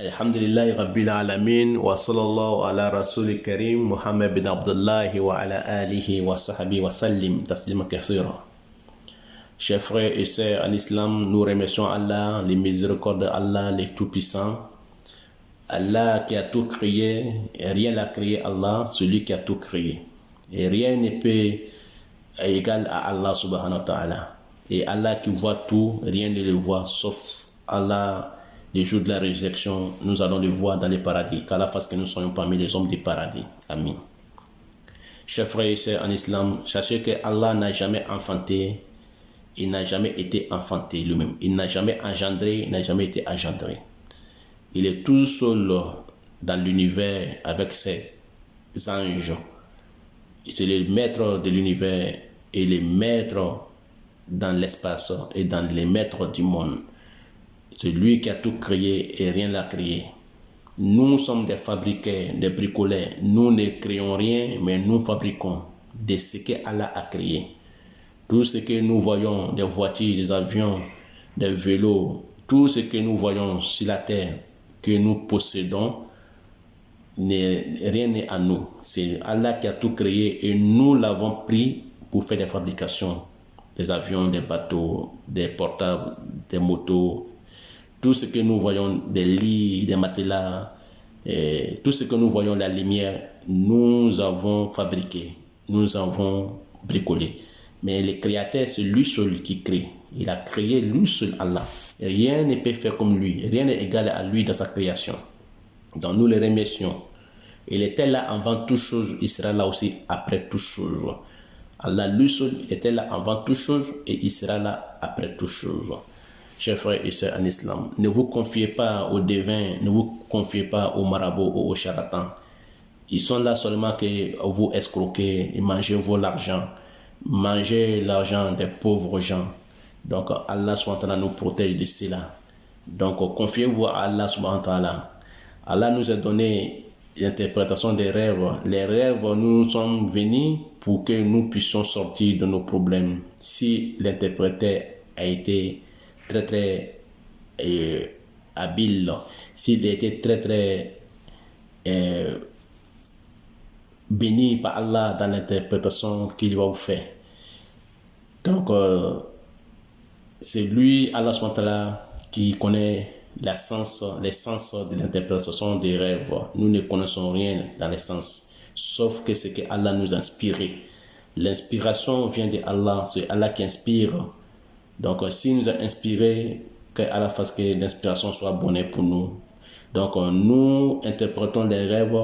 Alhamdulillahi Rabbil Alamin wa sallallahu ala Rasul Karim Muhammad bin Abdullah wa ala alihi wa sahbihi wa sallim taslima kathira. Chers frères et sœurs en islam, nous remercions Allah, les miséricordes d'Allah, les tout-puissants. Allah qui a tout créé, et rien n'a créé Allah, celui qui a tout créé. Et rien ne peut égal à Allah subhanahu wa ta'ala. Et Allah qui voit tout, rien ne le voit sauf Allah. Les jours de la résurrection, nous allons le voir dans les paradis. Qu'Allah fasse que nous soyons parmi les hommes du paradis. Amin. Chers frères et sœurs en islam, sachez que Allah n'a jamais enfanté, il n'a jamais été enfanté lui-même. Il n'a jamais engendré, il n'a jamais été engendré. Il est tout seul dans l'univers avec ses anges. C'est le maître de l'univers et le maître dans l'espace et dans les maîtres du monde. C'est lui qui a tout créé et rien n'a créé. Nous sommes des fabricants, des bricoleurs. Nous ne créons rien, mais nous fabriquons de ce que Allah a créé. Tout ce que nous voyons, des voitures, des avions, des vélos, tout ce que nous voyons sur la terre, que nous possédons, rien n'est à nous. C'est Allah qui a tout créé et nous l'avons pris pour faire des fabrications. Des avions, des bateaux, des portables, des motos. Tout ce que nous voyons, des lits, des matelas, tout ce que nous voyons, la lumière, nous avons fabriqué, nous avons bricolé. Mais le créateur, c'est lui seul qui crée. Il a créé lui seul, Allah. Et rien ne peut faire comme lui. Rien n'est égal à lui dans sa création. Donc nous le remercions. Il était là avant toute chose, il sera là aussi après toute chose. Allah lui seul était là avant toute chose et il sera là après toute chose. Chers frères et sœurs en islam, ne vous confiez pas aux devins, ne vous confiez pas aux marabouts ou aux charlatans. Ils sont là seulement que vous escroquez et mangez l'argent. Mangez l'argent des pauvres gens. Donc Allah subhanahu wa ta'ala nous protège de cela. Donc confiez-vous à Allah subhanahu wa ta'ala. Allah nous a donné l'interprétation des rêves. Les rêves, nous sommes venus pour que nous puissions sortir de nos problèmes. Si l'interpréteur a été très habile, s'il a été très béni par Allah dans l'interprétation qu'il va vous faire. Donc c'est lui, Allah subhanahu wa ta'ala, qui connaît l'essence de l'interprétation des rêves. Nous ne connaissons rien dans l'essence, sauf que ce que Allah nous a inspiré. L'inspiration vient de Allah, c'est Allah qui inspire. Donc, s'il nous a inspiré, que Allah fasse que l'inspiration soit bonne pour nous. Donc, nous interprétons les rêves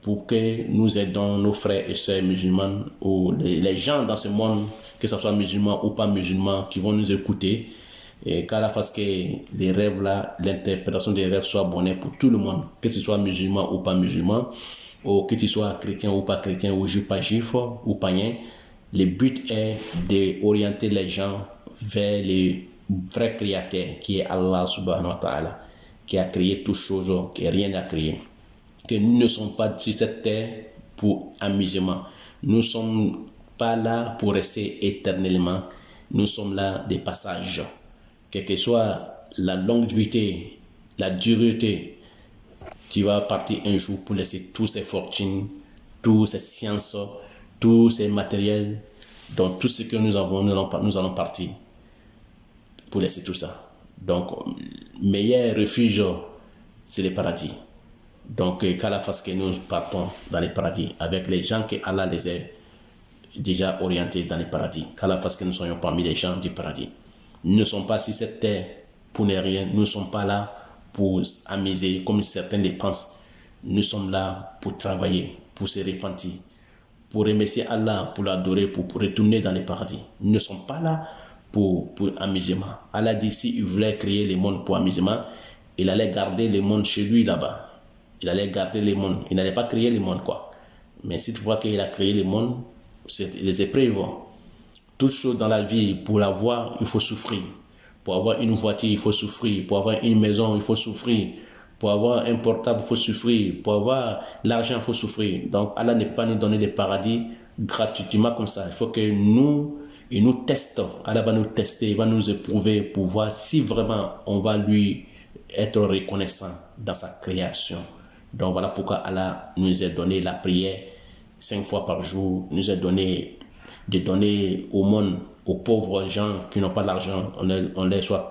pour que nous aidons nos frères et sœurs musulmans ou les gens dans ce monde, que ce soit musulmans ou pas musulmans, qui vont nous écouter. Et qu'Allah fasse que les rêves là, l'interprétation des rêves soit bonne pour tout le monde, que ce soit musulman ou pas musulman, ou que tu sois chrétien ou pas chrétien, ou juif pas juif, ou païen. Le but est d'orienter les gens vers le vrai créateur qui est Allah subhanahu wa ta'ala, qui a créé toutes choses, qui rien n'a créé. Que nous ne sommes pas sur cette terre pour amusement. Nous ne sommes pas là pour rester éternellement. Nous sommes là des passages. Quelle que soit la longévité, la dureté, tu vas partir un jour pour laisser tous ces fortunes, toutes ces sciences, tous ces matériels, donc tout ce que nous avons, nous allons partir pour laisser tout ça. Donc, meilleur refuge, c'est le paradis. Donc, qu'Allah fasse que nous partons dans les paradis avec les gens que Allah les a déjà orientés dans les paradis. Qu'Allah fasse que nous soyons parmi les gens du paradis. Nous ne sommes pas sur cette terre pour ne rien. Nous ne sommes pas là pour amuser comme certains le pensent. Nous sommes là pour travailler, pour se repentir, pour remercier Allah, pour l'adorer, pour retourner dans les paradis. Nous ne sommes pas là pour amusement. Allah dit s'il voulait créer le monde pour amusement, il allait garder le monde chez lui là-bas. Il allait garder le monde. Il n'allait pas créer le monde, quoi. Mais si tu vois qu'il a créé le monde, c'est les épreuves. Toute chose dans la vie, pour l'avoir, il faut souffrir. Pour avoir une voiture, il faut souffrir. Pour avoir une maison, il faut souffrir. Pour avoir un portable, il faut souffrir. Pour avoir l'argent, il faut souffrir. Donc, Allah ne peut pas nous donner des paradis gratuitement comme ça. Il faut que il nous teste. Allah va nous tester, il va nous éprouver pour voir si vraiment on va lui être reconnaissant dans sa création. Donc voilà pourquoi Allah nous a donné la prière 5 fois par jour, nous a donné de donner au monde, aux pauvres gens qui n'ont pas d'argent, on les soit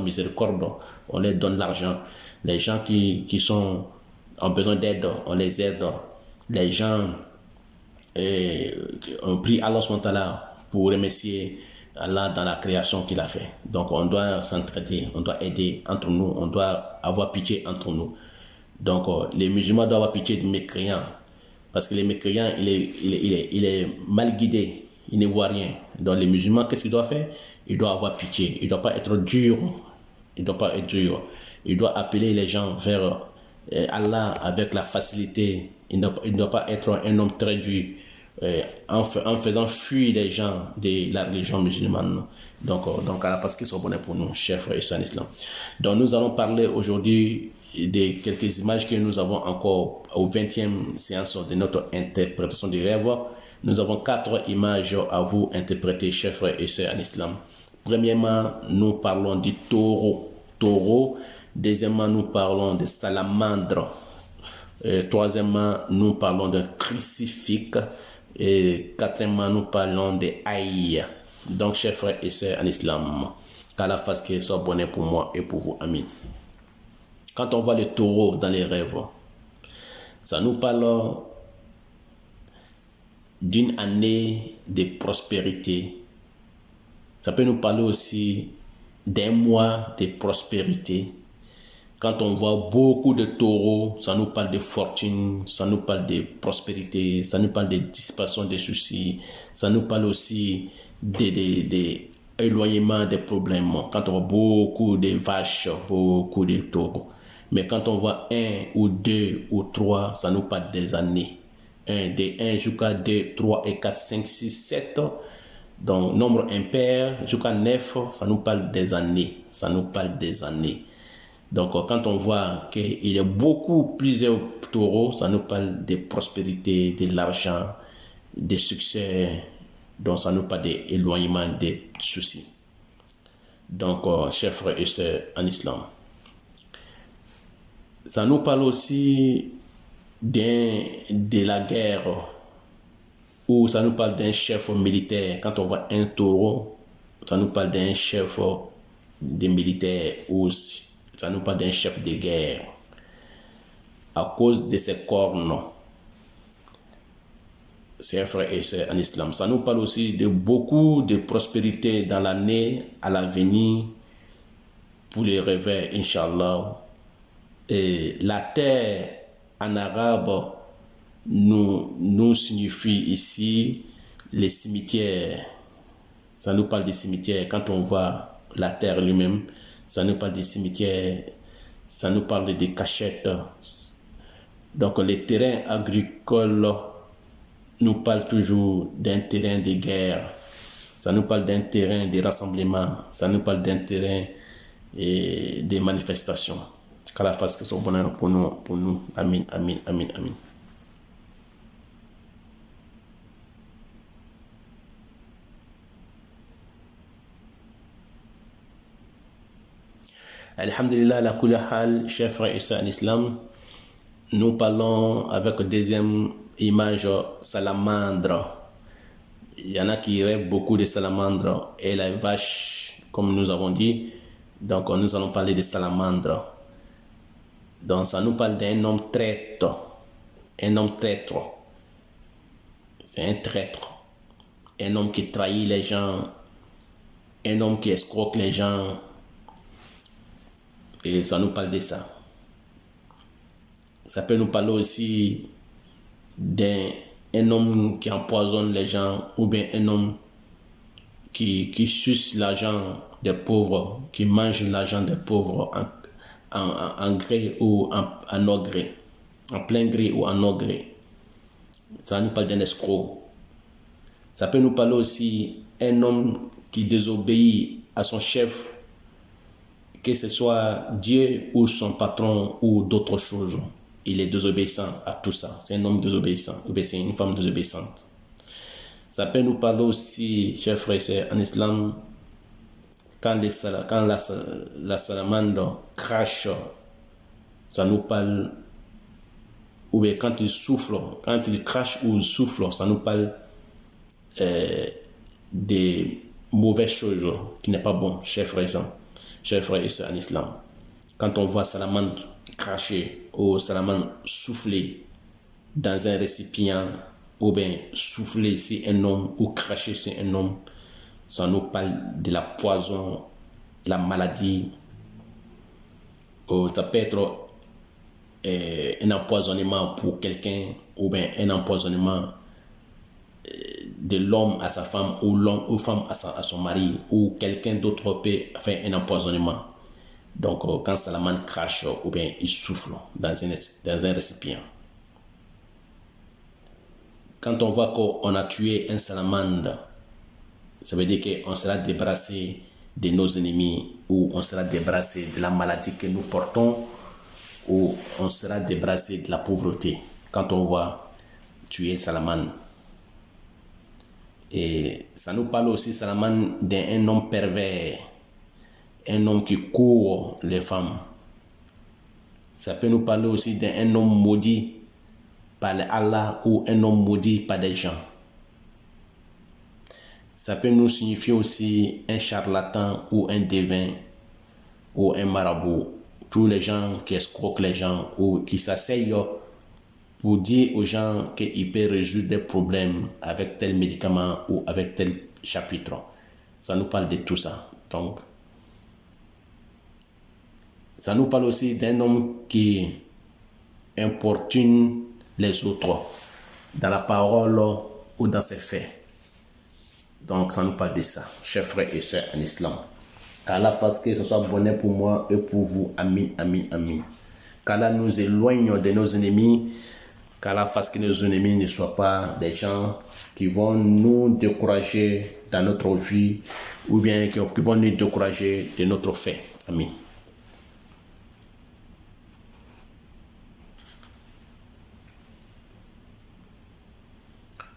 miséricorde, on les donne l'argent. Les gens qui ont besoin d'aide, on les aide. Les gens on prie Allah pour remercier Allah dans la création qu'il a fait. Donc on doit s'entraider, on doit aider entre nous, on doit avoir pitié entre nous. Donc les musulmans doivent avoir pitié des mécréants, parce que les mécréants, il est mal guidé, il ne voit rien. Donc les musulmans, qu'est-ce qu'ils doivent faire? Ils doivent avoir pitié, il ne doit pas être dur, il doit appeler les gens vers Allah avec la facilité. Il ne doit pas être un homme très dur en faisant fuir les gens de la religion musulmane. Donc Allah fasse qu'il soit bon pour nous, chers frères et sœurs en islam. Donc nous allons parler aujourd'hui de quelques images que nous avons encore au 20e séance de notre interprétation des rêves. Nous avons 4 images à vous interpréter, chers frères et sœurs en islam. Premièrement, nous parlons du taureau. Deuxièmement, nous parlons de salamandre. Troisièmement, nous parlons de crucifix. Et quatrièmement, nous parlons de haï. Donc, chers frères et sœurs en islam, qu'Allah fasse qu'il soit bonheur pour moi et pour vous. Amin. Quand on voit le taureau dans les rêves, ça nous parle d'une année de prospérité. Ça peut nous parler aussi d'un mois de prospérité. Quand on voit beaucoup de taureaux, ça nous parle de fortune, ça nous parle de prospérité, ça nous parle de disparition des soucis, ça nous parle aussi d'éloignement des problèmes. Quand on voit beaucoup de vaches, beaucoup de taureaux. Mais quand on voit 1 ou 2 ou 3, ça nous parle des années. De 1 jusqu'à 2, 3 et 4, 5, 6, 7. Donc, nombre impair jusqu'à 9, ça nous parle des années. Ça nous parle des années. Donc, quand on voit qu'il y a plusieurs taureaux, ça nous parle de prospérité, de l'argent, de succès. Donc, ça nous parle d'éloignement des soucis. Donc, chers frères et sœurs en islam, ça nous parle aussi de la guerre, ou ça nous parle d'un chef militaire. Quand on voit un taureau, ça nous parle d'un chef de militaire, ou ça nous parle d'un chef de guerre à cause de ses cornes. Chers frères et sœurs en islam, ça nous parle aussi de beaucoup de prospérité dans l'année à l'avenir pour les réveils, Inch'Allah. Et la terre en arabe nous signifie ici les cimetières. Ça nous parle des cimetières. Quand on voit la terre lui-même, ça nous parle des cimetières, ça nous parle des cachettes. Donc les terrains agricoles nous parlent toujours d'un terrain de guerre. Ça nous parle d'un terrain de rassemblement. Ça nous parle d'un terrain de manifestations. Qu'Allah fasse que ce soit bonheur pour nous. Amin, amin, amin, amin. Alhamdulillah, la kulli hal, chers frères et sœurs en islam, nous parlons avec deuxième image salamandre. Il y en a qui rêvent beaucoup de salamandres et la vache, comme nous avons dit. Donc nous allons parler de salamandre. Donc ça nous parle d'un homme traître. Un homme traître. C'est un traître. Un homme qui trahit les gens. Un homme qui escroque les gens. Et ça nous parle de ça. Ça peut nous parler aussi d'un homme qui empoisonne les gens, ou bien un homme qui suce l'argent des pauvres, qui mange l'argent des pauvres en gré ou en no gré, en plein gré ou en no gré. Ça nous parle d'un escroc. Ça peut nous parler aussi d'un homme qui désobéit à son chef, que ce soit Dieu ou son patron ou d'autres choses. Il est désobéissant à tout ça. C'est un homme désobéissant, ou bien c'est une femme désobéissante. Ça peut nous parler aussi, chers frères et sœurs, en islam, quand la salamandre crache, ça nous parle, ou bien quand il souffle, quand il crache ou il souffle, ça nous parle des mauvaises choses qui n'est pas bon, chers frères et sœurs en islam. Quand on voit salamandre cracher ou salamandre souffler dans un récipient, ou bien souffler sur un homme ou cracher sur un homme, ça nous parle de la poison, la maladie. Ça peut être un empoisonnement pour quelqu'un, ou bien un empoisonnement de l'homme à sa femme, ou l'homme ou femme à son mari, ou quelqu'un d'autre peut faire un empoisonnement. Donc quand salamandre crache ou bien il souffle dans un récipient. Quand on voit qu'on a tué un salamandre, ça veut dire qu'on sera débarrassé de nos ennemis, ou on sera débarrassé de la maladie que nous portons, ou on sera débarrassé de la pauvreté quand on voit tuer salamandre. Et ça nous parle aussi, salamandre, d'un homme pervers, un homme qui court les femmes. Ça peut nous parler aussi d'un homme maudit par Allah, ou un homme maudit par des gens. Ça peut nous signifier aussi un charlatan ou un devin ou un marabout. Tous les gens qui escroquent les gens ou qui s'asseyent pour dire aux gens qu'ils peuvent résoudre des problèmes avec tel médicament ou avec tel chapitre. Ça nous parle de tout ça. Donc, ça nous parle aussi d'un homme qui importune les autres dans la parole ou dans ses faits. Donc, ça nous parle de ça, chers frères et sœurs en islam. Qu'Allah fasse que ce soit bonheur pour moi et pour vous. Amin, amin, amin. Qu'Allah nous éloigne de nos ennemis. Qu'Allah fasse que nos ennemis ne soient pas des gens qui vont nous décourager dans notre vie, ou bien qui vont nous décourager de notre fait. Amin.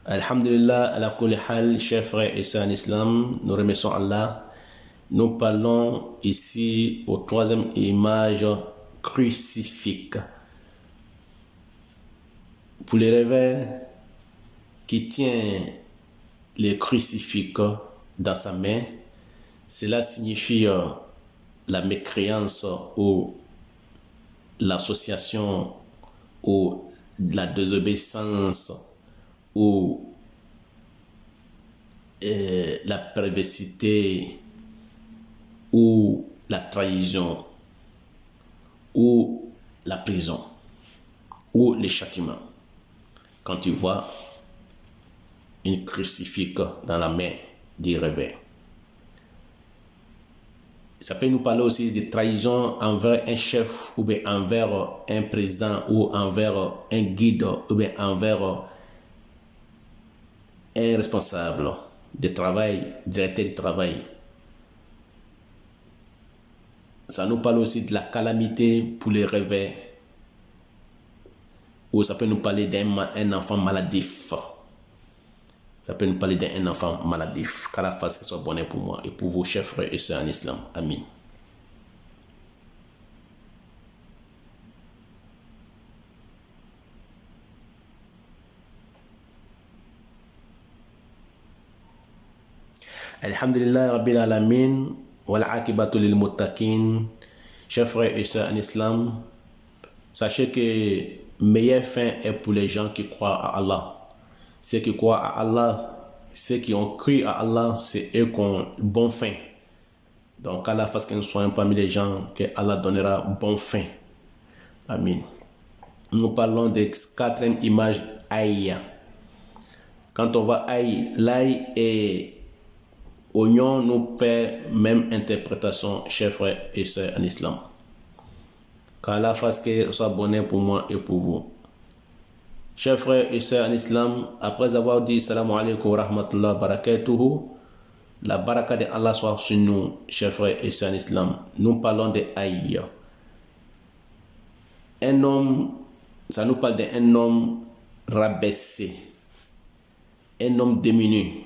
Alhamdulillah, ala kulli hal, chers frères et sœurs en islam, nous remercions Allah. Nous parlons ici au troisième image crucifique. Pour les rêveurs qui tient le crucifix dans sa main, cela signifie la mécréance ou l'association ou la désobéissance ou la perversité ou la trahison ou la prison ou le châtiment. Quand tu vois une crucifix dans la main du rêveur, ça peut nous parler aussi de trahison envers un chef, ou bien envers un président, ou envers un guide, ou bien envers un responsable de travail, directeur du travail. Ça nous parle aussi de la calamité pour les rêveurs, ou ça peut nous parler d'un enfant maladif. Ça peut nous parler d'un enfant maladif. Qu'Allah fasse que ce soit bonheur pour moi et pour vos chers frères et sœurs en islam. Amin. Alhamdulillah Rabbil Alamin, wal aqibatu lil muttaqin. Chers frères et sœurs en islam, sachez que meilleure fin est pour les gens qui croient à Allah. Ceux qui croient à Allah, ceux qui ont cru à Allah, c'est eux qui ont bonne fin. Donc Allah fasse que nous soyons parmi les gens que Allah donnera bonne fin. Amin. Nous parlons de quatrième image, aïe. Quand on voit aïe, l'ail et oignon nous fait même interprétation, chers frères et sœurs en islam. Qu'Allah fasse que ce soit bonheur pour moi et pour vous. Chers frères et sœurs en islam, après avoir dit salam alaikum wa rahmatullah wa barakatuhu, la baraka de Allah soit sur nous, chers frères et sœurs en islam. Nous parlons de aïe. Un homme, ça nous parle d'un homme rabaissé, un homme diminué,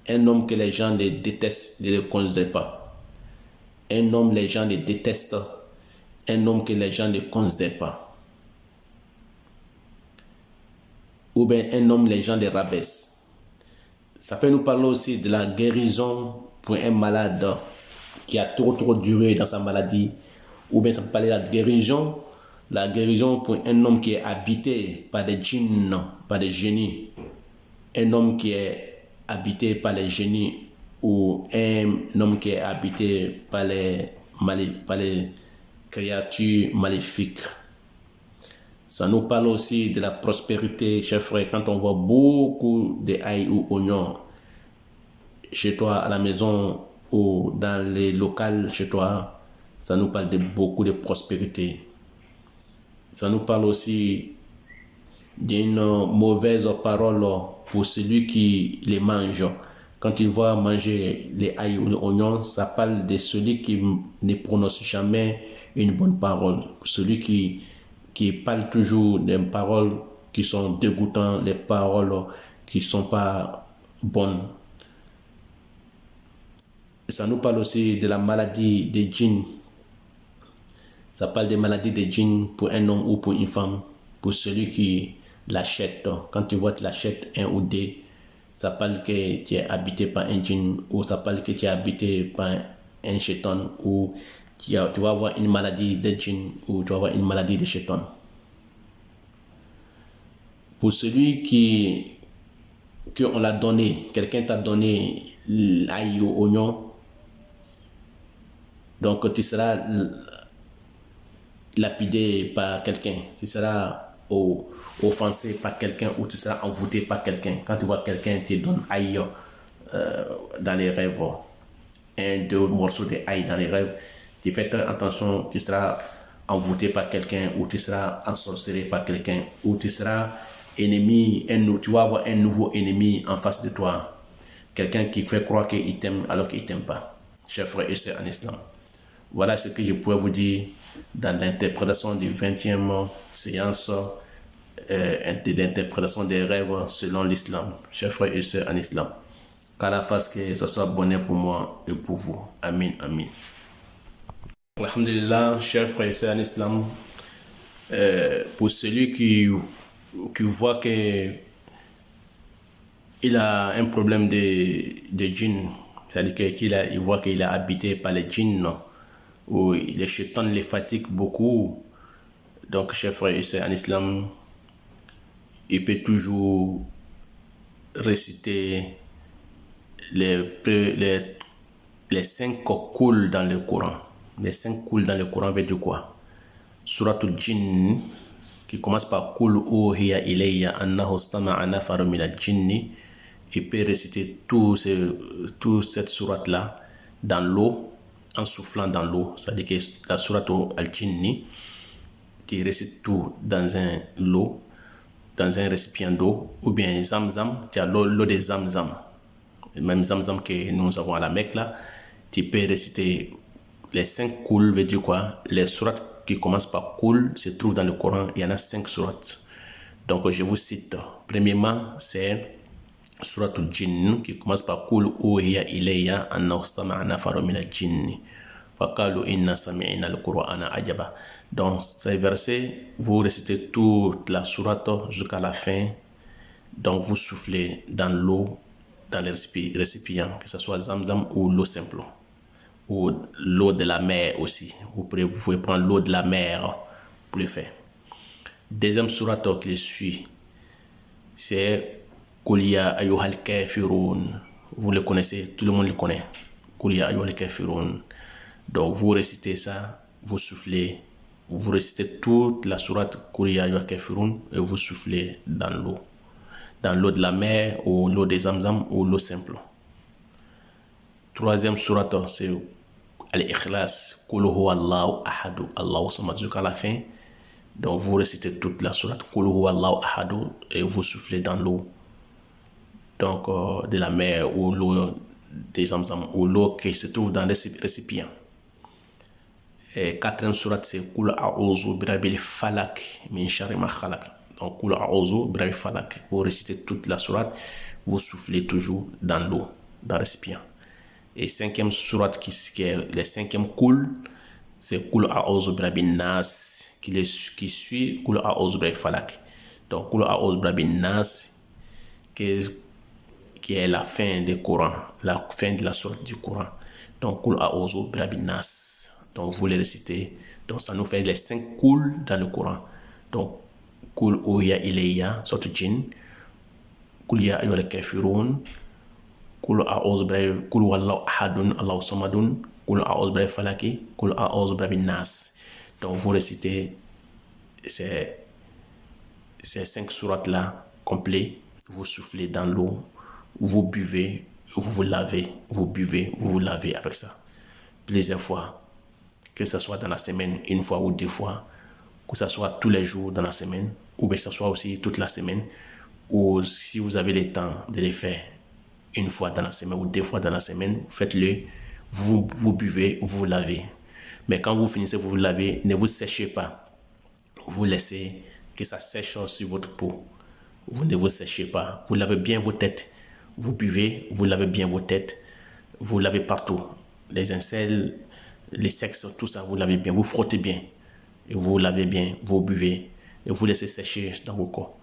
un homme que les gens ne détestent, ne le considèrent pas. Un homme, les gens le détestent. Un homme que les gens ne considèrent pas. Ou bien un homme, les gens le rabaissent. Ça peut nous parler aussi de la guérison pour un malade qui a trop duré dans sa maladie. Ou bien ça peut parler de la guérison pour un homme qui est habité par des djinns, par des génies. Un homme qui est habité par les génies ou un homme qui est habité par les créatures maléfiques. Ça nous parle aussi de la prospérité, chers frères. Quand on voit beaucoup d'ail ou oignons chez toi à la maison ou dans les locales chez toi, ça nous parle de beaucoup de prospérité. Ça nous parle aussi d'une mauvaise parole pour celui qui les mange. Quand il voit manger les ail ou les oignons, ça parle de celui qui ne prononce jamais une bonne parole. Celui qui parle toujours des paroles qui sont dégoûtantes, les paroles qui ne sont pas bonnes. Et ça nous parle aussi de la maladie des djinns. Ça parle des maladies des djinns pour un homme ou pour une femme, pour celui qui l'achète. Quand tu vois que tu l'achètes un ou deux, ça parle que tu es habité par un djinn, ou ça parle que tu es habité par un shaitan, ou tu vas avoir une maladie de djinn, ou tu vas avoir une maladie de shaitan. Pour celui qu'on l'a donné, quelqu'un t'a donné l'ail ou oignon, donc tu seras lapidé par quelqu'un, tu seras offensé par quelqu'un ou tu seras envoûté par quelqu'un. Quand tu vois quelqu'un te donne ail dans les rêves, deux morceaux de ail dans les rêves, tu fais très attention, tu seras envoûté par quelqu'un ou tu seras ensorcelé par quelqu'un ou tu seras ennemi, tu vas avoir un nouveau ennemi en face de toi. Quelqu'un qui fait croire qu'il t'aime alors qu'il ne t'aime pas. Chers frères et sœurs en islam. Voilà ce que je pourrais vous dire dans l'interprétation du 20e séance de l'interprétation des rêves selon l'islam. Chers frères et sœurs en islam. Qu'Allah fasse que ce soit bonheur pour moi et pour vous. Amin, amin. Alhamdulillah, chers frères et sœurs en islam, pour celui qui voit que il a un problème de djinn, c'est-à-dire qu'il voit qu'il est habité par les djinns, où les shaitans les fatiguent beaucoup. Donc, chers frères et sœurs en islam, il peut toujours réciter les 5 couls dans le Coran. Les 5 couls dans le Coran veut dire quoi? Suratul Jinn, qui commence par Kul uhiya ilayya annahu istama'a nafarun min al-jinni. Il peut réciter toute cette sourate-là dans l'eau, en soufflant dans l'eau. C'est-à-dire que la sourate al-Jinni, qui récite tout dans dans un récipient d'eau, ou bien Zamzam, tu as l'eau de Zamzam. Même Zamzam que nous avons à la Mecque là, tu peux réciter les 5 couls, veut dire quoi? Les sourates qui commencent par cool se trouvent dans le Coran, il y en a 5 sourates. Donc je vous cite. Premièrement, c'est Suratul Jinn qui commence par Kul uhiya ilayya annahu istama'a nafarun min al-jinni faqalu inna sami'na al-Qur'ana ajaba. Donc ces versets, vous récitez toute la sourate jusqu'à la fin. Donc vous soufflez dans l'eau, dans les récipients, que ce soit Zamzam ou l'eau simple, ou l'eau de la mer aussi. Vous pouvez prendre l'eau de la mer pour le faire. Deuxième sourate qui suit, c'est Qul ya ayyuhal kafirun. Vous le connaissez, tout le monde le connaît. Qul ya ayyuhal kafirun. Donc vous récitez ça, vous soufflez, vous récitez toute la sourate Qul ya ayyuhal kafirun et vous soufflez dans l'eau de la mer ou l'eau des Zamzam ou l'eau simple. Troisième sourate, c'est Al-Ikhlas, Qul huwa Allahu ahadu, Allahu samad, jusqu'à la fin. Donc vous récitez toute la sourate Qul huwa Allahu ahadu et vous soufflez dans l'eau, donc de la mer ou l'eau des Zamzam ou l'eau qui se trouve dans les récipients. Et quatrième sourate, c'est Qul a'udhu birabbil falak min sharri ma khalaq. Donc Qul a'udhu birabbil falak. Vous récitez toute la sourate, vous soufflez toujours dans l'eau, dans le récipient. Et cinquième sourate qui est le cinquième Kul, c'est Kul a'udhu birabbin nas qui suit Kul a'udhu birabbil falak. Donc Kul a'udhu birabbin nas qui est la fin du Coran, la fin de la sourate du Coran. Donc Kul a'udhu birabbin nas. Donc vous les récitez. Donc ça nous fait les 5 Kul dans le Coran. Donc Kul uhiya ilayya, sourate Jinn. Kul ya ayyuhal kafirun. Kul a'udhu birabbil, Kul huwallahu ahadun Allahu samadun. Kul a'udhu birabbil falaki. Kul a'udhu birabbin nas. Donc vous récitez ces 5 sourates là complets. Vous soufflez dans l'eau, vous buvez, vous vous lavez, vous buvez, vous vous lavez avec ça plusieurs fois, que ce soit dans la semaine, une fois ou 2 fois, que ce soit tous les jours dans la semaine, ou bien que ce soit aussi toute la semaine, ou si vous avez le temps de les faire une fois dans la semaine ou 2 fois dans la semaine, faites-le, vous buvez, vous vous lavez. Mais quand vous finissez, vous vous lavez, ne vous séchez pas, vous laissez que ça sèche sur votre peau. Vous ne vous séchez pas, vous lavez bien vos têtes, vous buvez, vous lavez bien vos têtes, vous lavez partout, les aisselles, les sexes, tout ça, vous lavez bien, vous frottez bien, et vous lavez bien, vous buvez, et vous laissez sécher dans vos corps.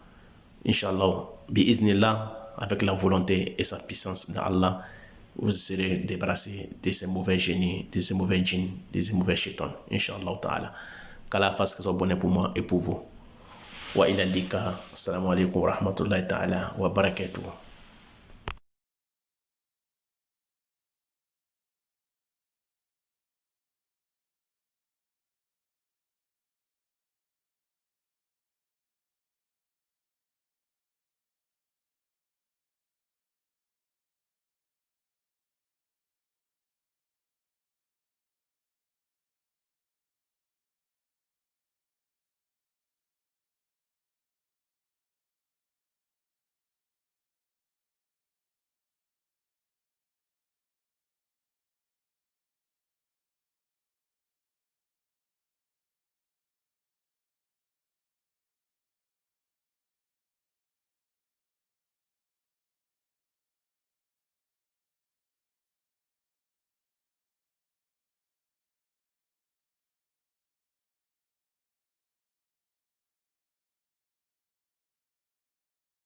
Inch'Allah, bi'iznillah, avec la volonté et sa puissance d'Allah, vous serez débarrassé de ces mauvais génies, de ces mauvais djinns, de ces mauvais chétans. Inch'Allah ta'ala. Qu'Allah fasse que ce soit bon pour moi et pour vous. Wa ila lika. Assalamu alaikum wa rahmatullahi ta'ala wa barakatuh.